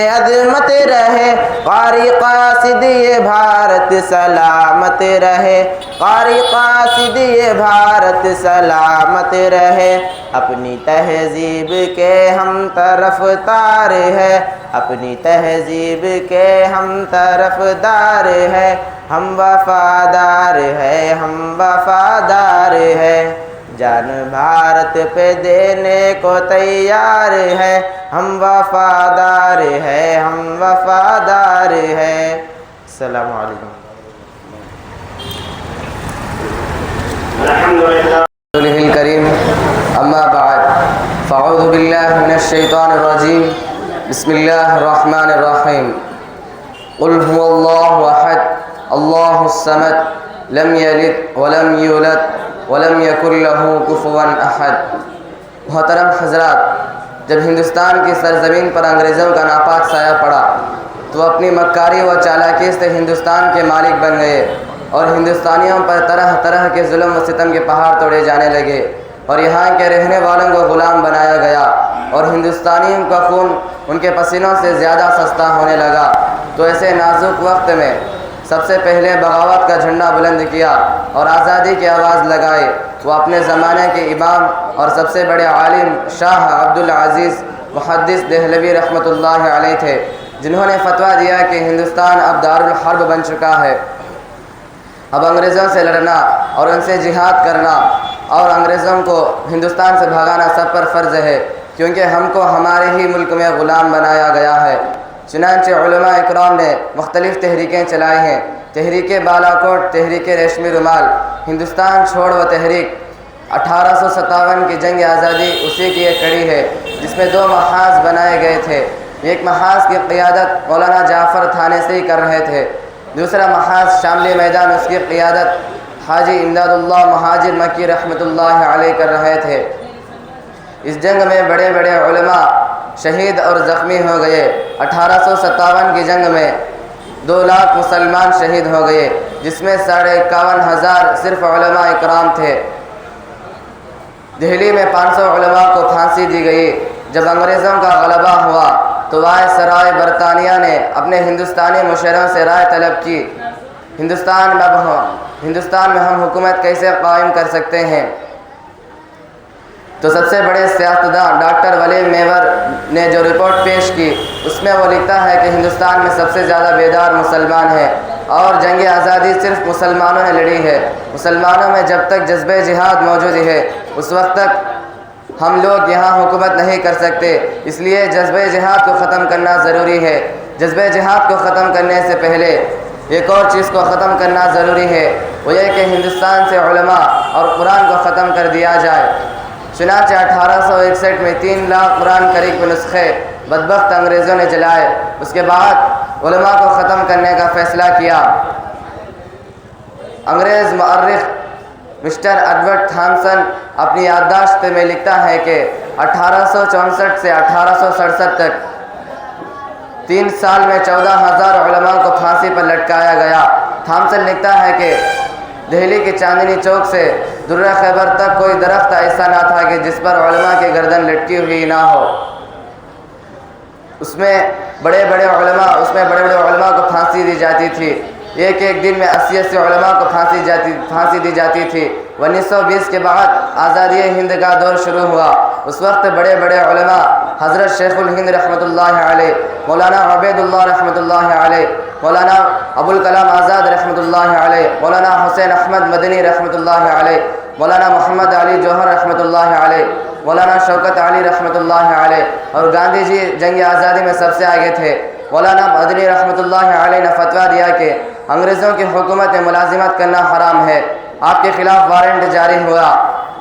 عظمت رہے، قاری قاصد یہ بھارت سلامت رہے، قاری قاصد یہ بھارت سلامت رہے۔ اپنی تہذیب کے ہم طرفدار ہے، اپنی تہذیب کے ہم طرفدار ہے، ہم وفادار ہے، ہم وفادار ہے، جان بھارت پہ دینے کو تیار ہے، ہم وفادار ہے، ہم وفادار ہے۔ السلام علیکم۔ الحمدللہ الکریم، اما بعد فاعوذ باللہ من الشیطان الرجیم، بسم اللہ الرحمن الرحیم۔ قل هو اللہ احد اللہ الصمد لم یلد ولم یولد ولم یکن لہ کفوا احد۔ محترم حضرات، جب ہندوستان کی سرزمین پر انگریزوں کا ناپاک سایہ پڑا تو اپنی مکاری و چالاکی سے ہندوستان کے مالک بن گئے اور ہندوستانیوں پر طرح طرح کے ظلم و ستم کے پہاڑ توڑے جانے لگے اور یہاں کے رہنے والوں کو غلام بنایا گیا اور ہندوستانیوں کا خون ان کے پسینوں سے زیادہ سستا ہونے لگا۔ تو ایسے نازک وقت میں سب سے پہلے بغاوت کا جھنڈا بلند کیا اور آزادی کی آواز لگائی وہ اپنے زمانے کے امام اور سب سے بڑے عالم شاہ عبدالعزیز محدث دہلوی رحمۃ اللہ علیہ تھے، جنہوں نے فتویٰ دیا کہ ہندوستان اب دارالحرب بن چکا ہے، اب انگریزوں سے لڑنا اور ان سے جہاد کرنا اور انگریزوں کو ہندوستان سے بھگانا سب پر فرض ہے، کیونکہ ہم کو ہمارے ہی ملک میں غلام بنایا گیا ہے۔ چنانچہ علماء اکرام نے مختلف تحریکیں چلائی ہیں، تحریک بالا کوٹ، تحریک ریشمی رومال، ہندوستان چھوڑو تحریک، 1857 کی جنگ آزادی اسی کی ایک کڑی ہے، جس میں 2 محاذ بنائے گئے تھے۔ ایک محاذ کی قیادت مولانا جعفر تھانیسی کر رہے تھے، دوسرا محاذ شاملی میدان اس کی قیادت حاجی امداد اللہ مہاجر مکی رحمۃ اللہ علیہ کر رہے تھے۔ اس جنگ میں بڑے بڑے علماء شہید اور زخمی ہو گئے۔ 1857 کی جنگ میں 2 لاکھ مسلمان شہید ہو گئے، جس میں 51,500 صرف علماء اکرام تھے۔ دہلی میں 500 علماء کو پھانسی دی گئی۔ جب انگریزوں کا غلبہ ہوا تو وائسرائے برطانیہ نے اپنے ہندوستانی مشیروں سے رائے طلب کی، ہندوستان میں ہم حکومت کیسے قائم کر سکتے ہیں؟ تو سب سے بڑے سیاستدان ڈاکٹر ولی میور نے جو رپورٹ پیش کی، اس میں وہ لکھتا ہے کہ ہندوستان میں سب سے زیادہ بیدار مسلمان ہیں اور جنگ آزادی صرف مسلمانوں نے لڑی ہے۔ مسلمانوں میں جب تک جذبہ جہاد موجود ہے اس وقت تک ہم لوگ یہاں حکومت نہیں کر سکتے، اس لیے جذبہ جہاد کو ختم کرنا ضروری ہے۔ جذبہ جہاد کو ختم کرنے سے پہلے ایک اور چیز کو ختم کرنا ضروری ہے، وہ یہ کہ ہندوستان سے علماء اور قرآن کو ختم کر دیا جائے۔ چنانچہ 1861 میں 3 لاکھ قرآن کریم کے نسخے بدبخت انگریزوں نے جلائے۔ اس کے بعد علماء کو ختم کرنے کا فیصلہ کیا۔ انگریز مورخ مسٹر ایڈورڈ تھامسن اپنی یادداشت میں لکھتا ہے کہ 1864 سے 1867 تک 3 سال میں 14,000 علماء کو پھانسی پر لٹکایا گیا۔ تھامسن لکھتا ہے کہ دہلی کے چاندنی چوک سے درہ خیبر تک کوئی درخت ایسا نہ تھا کہ جس پر علماء کی گردن لٹکی ہوئی نہ ہو۔ اس میں بڑے بڑے علماء کو پھانسی دی جاتی تھی۔ ایک دن میں 80 علماء کو پھانسی دی جاتی تھی۔ 1920 کے بعد آزادی ہند کا دور شروع ہوا۔ اس وقت بڑے بڑے علماء حضرت شیخ الہند رحمۃ اللہ علیہ، مولانا عبید اللہ رحمۃ اللہ علیہ، مولانا ابوالکلام آزاد رحمۃ اللہ علیہ، مولانا حسین احمد مدنی رحمۃ اللہ علیہ، مولانا محمد علی جوہر رحمۃ اللہ علیہ، مولانا شوکت علی رحمۃ اللہ علیہ اور گاندھی جی جنگ آزادی میں سب سے آگے تھے۔ مولانا مدنی رحمۃ اللہ علیہ نے فتویٰ دیا کہ انگریزوں کی حکومت میں ملازمت کرنا حرام ہے۔ آپ کے خلاف وارنٹ جاری ہوا،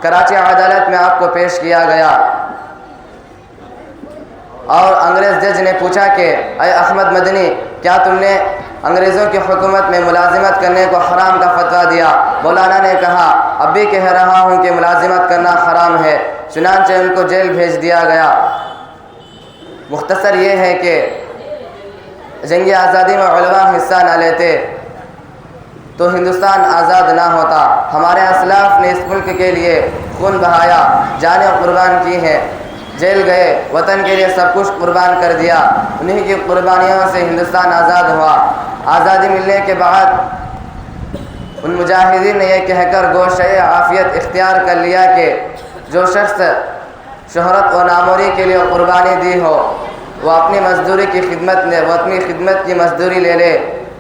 کراچی عدالت میں آپ کو پیش کیا گیا اور انگریز جج نے پوچھا کہ اے احمد مدنی، کیا تم نے انگریزوں کی حکومت میں ملازمت کرنے کو حرام کا فتویٰ دیا؟ مولانا نے کہا اب بھی کہہ رہا ہوں کہ ملازمت کرنا حرام ہے۔ چنانچہ ان کو جیل بھیج دیا گیا۔ مختصر یہ ہے کہ جنگ آزادی میں علماء حصہ نہ لیتے تو ہندوستان آزاد نہ ہوتا۔ ہمارے اسلاف نے اس ملک کے لیے خون بہایا، جانیں قربان کی ہیں۔ جیل گئے، وطن کے لیے سب کچھ قربان کر دیا، انہی کی قربانیوں سے ہندوستان آزاد ہوا۔ آزادی ملنے کے بعد ان مجاہدین نے یہ کہہ کر گوشۂ عافیت اختیار کر لیا کہ جو شخص شہرت و ناموری کے لیے قربانی دی ہو وہ اپنی مزدوری کی خدمت لے، وہ اپنی خدمت کی مزدوری لے لے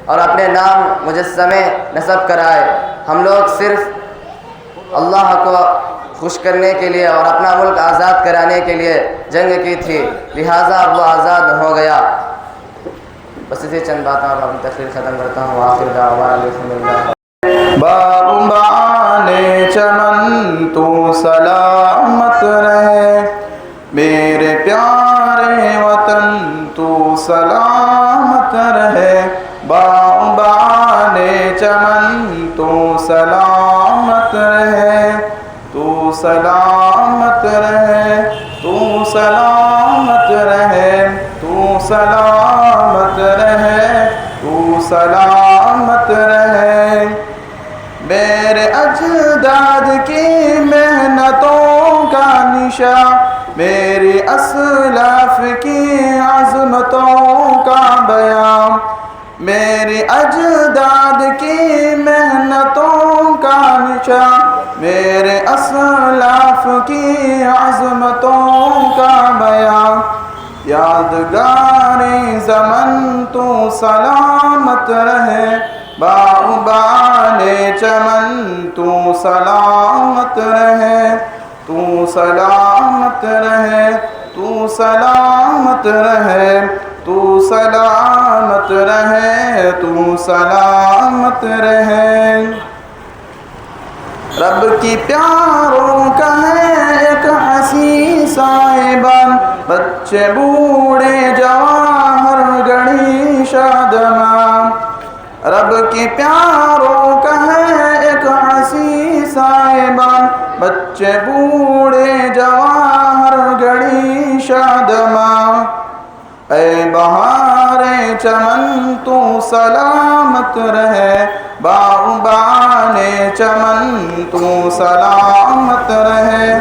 اور اپنے نام مجسمے نصب کرائے۔ ہم لوگ صرف اللہ کو خوش کرنے کے لیے اور اپنا ملک آزاد کرانے کے لیے جنگ کی تھی، لہٰذا وہ آزاد ہو گیا۔ بس اسی چند باتیں اور اپنی تقریر ختم کرتا ہوں۔ آخر دعوانا الحمدللہ۔ باغبان چمن تو سلامت رہے، میرے پیارے وطن تو سلامت رہے، باغبان چمن تو سلامت رہے، تو سلامت رہے، تو سلامت رہے، تو سلامت رہے، تو سلامت رہے۔ میرے اجداد کی محنتوں کا نشاں، میری اسلاف کی عظمتوں کا بیان، میری اجداد کی محنتوں کا نشاں، میرے اسلاف کی عظمتوں کا بیان، یادگاری زمن تو سلامت رہے، باغبان چمن تو سلامت رہے، تو سلامت رہے، تو سلامت رہے، تو سلامت رہے، تو سلامت رہے۔ رب کی پیاروں کا ہے ایک حسین سائبان، بچے بوڑھے جوان ہر گھڑی شادمان۔ رب کی پیاروں کا ہے ایک حسین سائبان، بچے بوڑھے جوان ہر گھڑی شادمان۔ اے بہار چمن تو سلامت رہے، باغبان چمن تو سلامت رہے،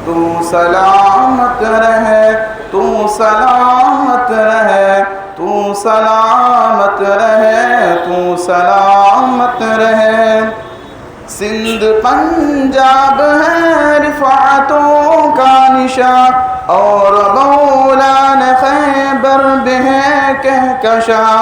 تو سلامت رہے، تو سلامت رہے، تو سلامت رہے، تو سلامت رہے۔ سندھ پنجاب ہے رفعتوں کا نشان، اور بولان خیبر بھی ہے کہکشاں۔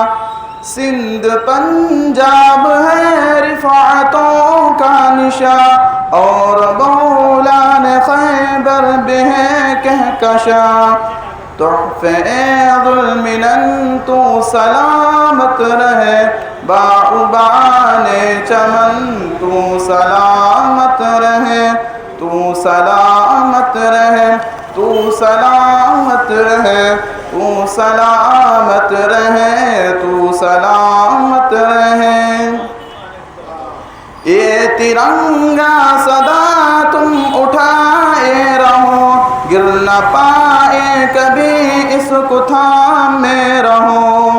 سندھ پنجاب ہے رفعتوں کا نشان، اور بولان خیبر بھی ہے کہکشاں۔ تحفے ظلمن تو سلامت رہے، باغبان چمن تو سلامت رہے، تو سلامت رہے، تو سلامت رہے، تو سلامت رہے، تو سلامت رہے۔ یہ ترنگا سدا تم اٹھائے رہو، گر نہ پائے کبھی اس کو تھامے رہو۔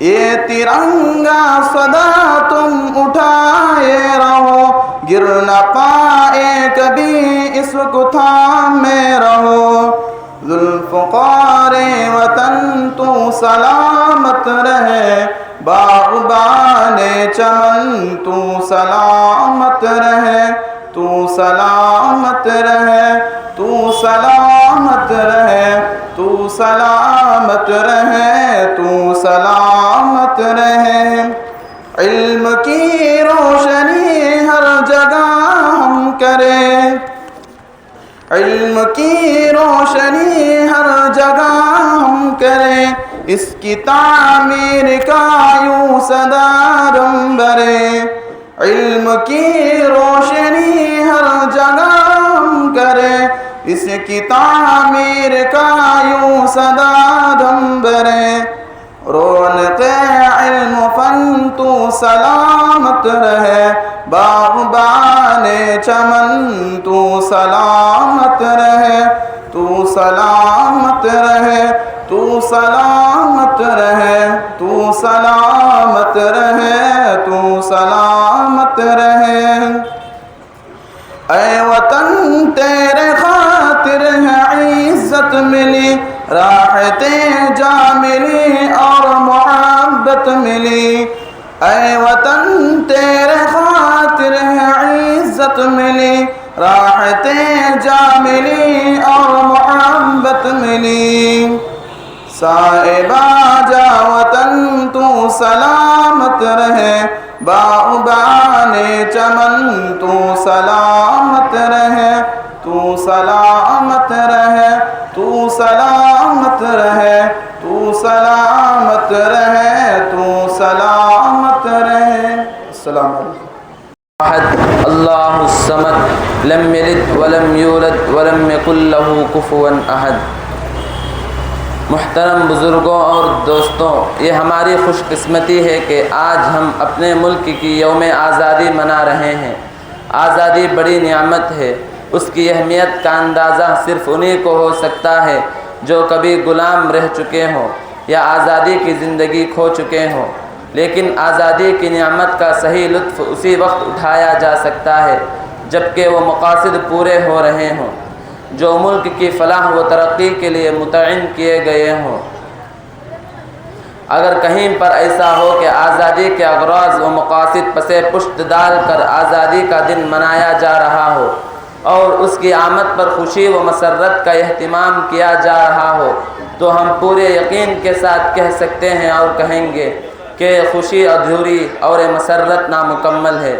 یہ ترنگا سدا تم اٹھائے رہو، گر نہ پائے کبھی اس کو تھامے رہو۔ ذوالفقار وطن تو سلامت رہے، باغبان چمن تو سلامت رہے، تو سلامت رہے، تو سلامت رہے، تو سلامت رہے، تو سلامت رہے۔ علم کی روشنی ہر جگہ ہم کریں، علم کی روشنی ہر جگہ ہم کریں، اس کی تعمیر کا یوں صدا دم بھرے۔ علم کی روشنی ہر جگہ ہم کریں، اس کی تعمیر کا یوں صدا دم بھرے۔ رونق علم فن تو سلامت رہے، باغبان چمن تو سلامت رہے، تو سلامت رہے، تو سلامت رہے، تو سلامت رہے، تو سلامت رہے۔ اے وطن تیرے خاطر ہے عزت راحتیں جا ملی اور محبت ملی، اے وطن تیرے خاطر ہے عزت ملی، راحتیں جا ملی اور محبت ملی۔ صاحبہ جا وطن تو سلامت رہے، باغبان چمن تو سلامت رہے، تو سلامت رہے، تو سلامت رہے، تو سلامت رہے، تو سلامت رہے۔ السلام علیکم۔ احد اللہ الصمد لم یلد ولم یولد ولم یکن لہ کفوا احد۔ محترم بزرگوں اور دوستوں، یہ ہماری خوش قسمتی ہے کہ آج ہم اپنے ملک کی یوم آزادی منا رہے ہیں۔ آزادی بڑی نعمت ہے، اس کی اہمیت کا اندازہ صرف انہی کو ہو سکتا ہے جو کبھی غلام رہ چکے ہوں یا آزادی کی زندگی کھو چکے ہوں۔ لیکن آزادی کی نعمت کا صحیح لطف اسی وقت اٹھایا جا سکتا ہے جب کہ وہ مقاصد پورے ہو رہے ہوں جو ملک کی فلاح و ترقی کے لیے متعین کیے گئے ہوں۔ اگر کہیں پر ایسا ہو کہ آزادی کے اغراض و مقاصد پس پشت ڈال کر آزادی کا دن منایا جا رہا ہو اور اس کی آمد پر خوشی و مسرت کا اہتمام کیا جا رہا ہو تو ہم پورے یقین کے ساتھ کہہ سکتے ہیں اور کہیں گے کہ خوشی ادھوری اور مسرت نامکمل ہے۔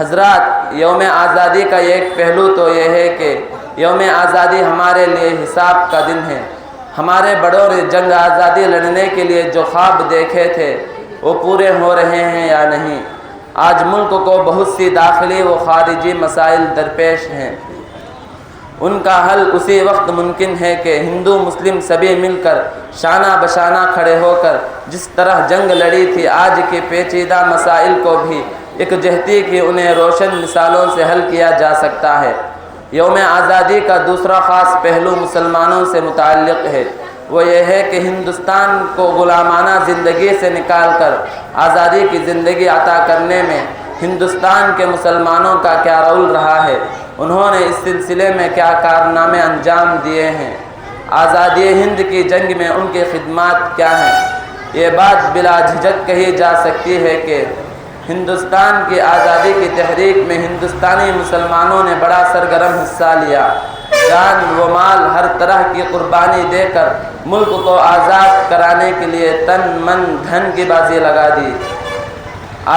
حضرات، یوم آزادی کا ایک پہلو تو یہ ہے کہ یوم آزادی ہمارے لیے حساب کا دن ہے۔ ہمارے بڑوں نے جنگ آزادی لڑنے کے لیے جو خواب دیکھے تھے وہ پورے ہو رہے ہیں یا نہیں۔ آج ملک کو بہت سی داخلی و خارجی مسائل درپیش ہیں۔ ان کا حل اسی وقت ممکن ہے کہ ہندو مسلم سبھی مل کر شانہ بشانہ کھڑے ہو کر جس طرح جنگ لڑی تھی آج کے پیچیدہ مسائل کو بھی یکجہتی کی انہیں روشن مثالوں سے حل کیا جا سکتا ہے۔ یوم آزادی کا دوسرا خاص پہلو مسلمانوں سے متعلق ہے، وہ یہ ہے کہ ہندوستان کو غلامانہ زندگی سے نکال کر آزادی کی زندگی عطا کرنے میں ہندوستان کے مسلمانوں کا کیا رول رہا ہے، انہوں نے اس سلسلے میں کیا کارنامے انجام دیے ہیں، آزادی ہند کی جنگ میں ان کی خدمات کیا ہیں۔ یہ بات بلا جھجک کہی جا سکتی ہے کہ ہندوستان کی آزادی کی تحریک میں ہندوستانی مسلمانوں نے بڑا سرگرم حصہ لیا، جان و مال ہر طرح کی قربانی دے کر ملک کو آزاد کرانے کے لیے تن من دھن کی بازی لگا دی۔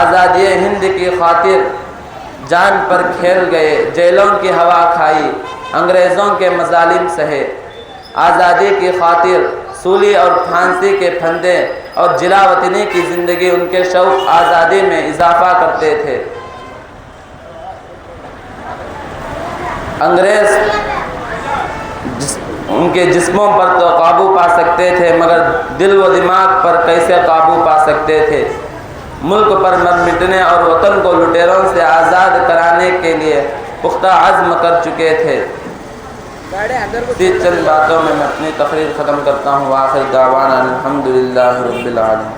آزادی ہند کی خاطر جان پر کھیل گئے، جیلوں کی ہوا کھائی، انگریزوں کے مظالم سہے۔ آزادی کی خاطر سولی اور پھانسی کے پھندے اور جلا وطنی کی زندگی ان کے شوق آزادی میں اضافہ کرتے تھے۔ انگریز ان کے جسموں پر تو قابو پا سکتے تھے مگر دل و دماغ پر کیسے قابو پا سکتے تھے۔ ملک پر مر مٹنے اور وطن کو لٹیروں سے آزاد کرانے کے لیے پختہ عزم کر چکے تھے۔ چند باتوں میں اپنی تقریر ختم کرتا ہوں۔ آخر دعوانا الحمدللہ رب العالمین۔